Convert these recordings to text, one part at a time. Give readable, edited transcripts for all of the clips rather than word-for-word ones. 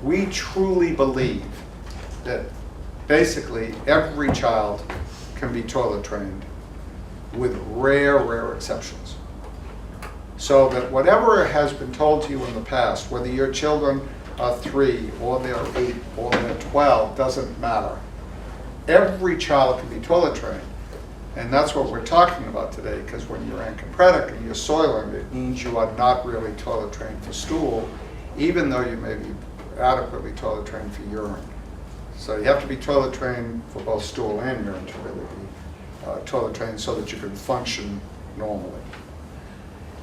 we truly believe that basically every child can be toilet trained with rare exceptions. So that whatever has been told to you in the past, whether your children are 3 or they're 8 or they're 12, doesn't matter. Every child can be toilet trained. And that's what we're talking about today, because when you're encopretic and you're soiling, it means you are not really toilet trained for stool, even though you may be adequately toilet trained for urine. So you have to be toilet trained for both stool and urine to really be toilet trained so that you can function normally.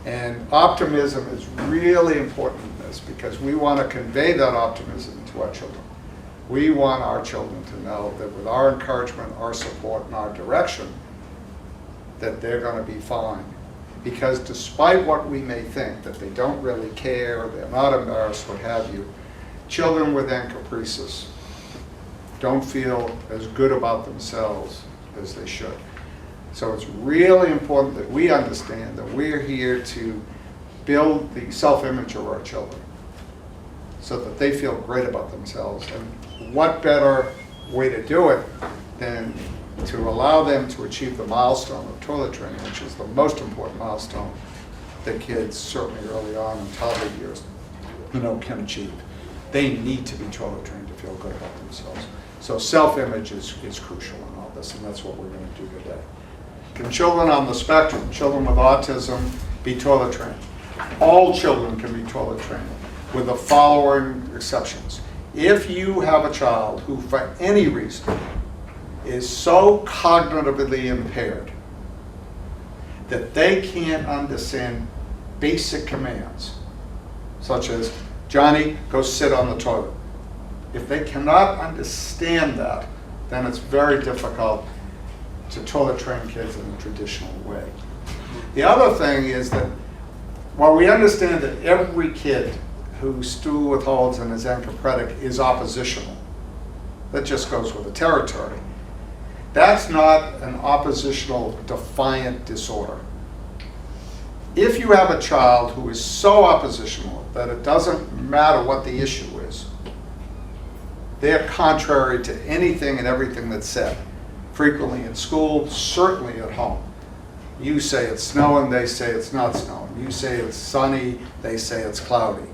And optimism is really important in this, because we want to convey that optimism to our children. We want our children to know that with our encouragement, our support, and our direction, that they're going to be fine. Because despite what we may think, that they don't really care, or they're not embarrassed, what have you, children with encopresis don't feel as good about themselves as they should. So it's really important that we understand that we're here to build the self-image of our children so that they feel great about themselves. And what better way to do it than to allow them to achieve the milestone of toilet training, which is the most important milestone that kids, certainly early on in toddler years, can achieve. They need to be toilet trained to feel good about themselves. So self-image is crucial in all this, and that's what we're going to do today. Can children on the spectrum, children with autism, be toilet trained? All children can be toilet trained, with the following exceptions. If you have a child who, for any reason, is so cognitively impaired that they can't understand basic commands, such as, Johnny, go sit on the toilet. If they cannot understand that, then it's very difficult to toilet train kids in a traditional way. The other thing is that while we understand that every kid whose stool withholds and is encopretic is oppositional, that just goes with the territory. That's not an oppositional defiant disorder. If you have a child who is so oppositional that it doesn't matter what the issue is, they're contrary to anything and everything that's said, frequently in school, certainly at home. You say it's snowing, they say it's not snowing. You say it's sunny, they say it's cloudy.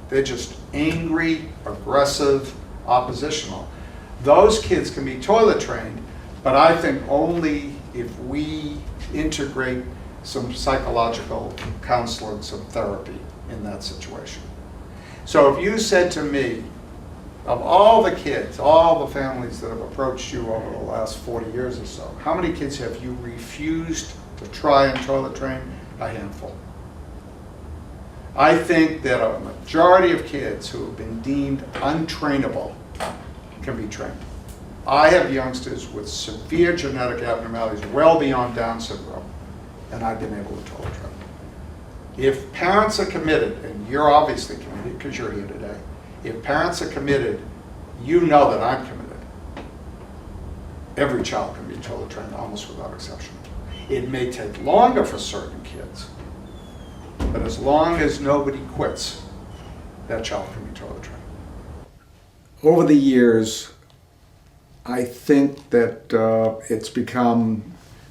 They're just angry, aggressive, oppositional. Those kids can be toilet trained, but I think only if we integrate some psychological counseling, some therapy in that situation. So if you said to me, of all the kids, all the families that have approached you over the last 40 years or so, how many kids have you refused to try and toilet train? A handful. I think that a majority of kids who have been deemed untrainable can be trained. I have youngsters with severe genetic abnormalities well beyond Down syndrome, and I've been able to toilet train. If parents are committed, and you're obviously committed because you're here today, if parents are committed, you know that I'm committed. Every child can be toilet trained almost without exception. It may take longer for certain kids, but as long as nobody quits, that child can be toilet trained. Over the years, I think that it's become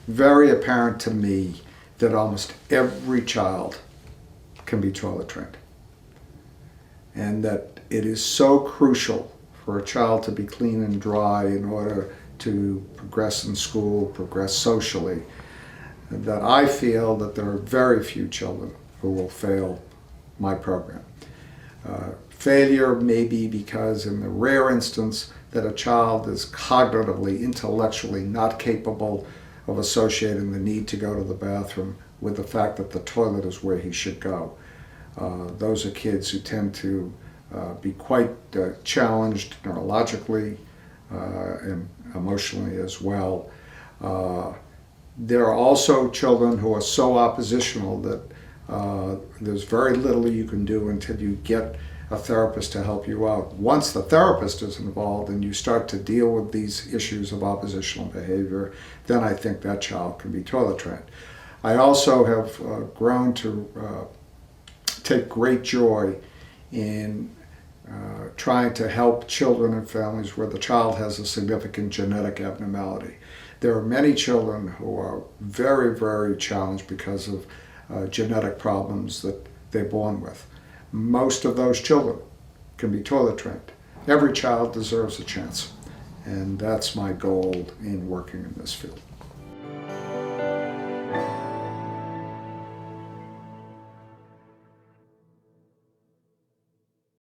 very apparent to me that almost every child can be toilet trained. And that it is so crucial for a child to be clean and dry in order to progress in school, progress socially, that I feel that there are very few children who will fail my program. Failure may be because in the rare instance that a child is cognitively, intellectually not capable of associating the need to go to the bathroom with the fact that the toilet is where he should go. Those are kids who tend to be quite challenged neurologically and emotionally as well. There are also children who are so oppositional that there's very little you can do until you get a therapist to help you out. Once the therapist is involved and you start to deal with these issues of oppositional behavior, then I think that child can be toilet trained. I also have grown to take great joy in trying to help children and families where the child has a significant genetic abnormality. There are many children who are very, very challenged because of genetic problems that they're born with. Most of those children can be toilet trained. Every child deserves a chance, and that's my goal in working in this field.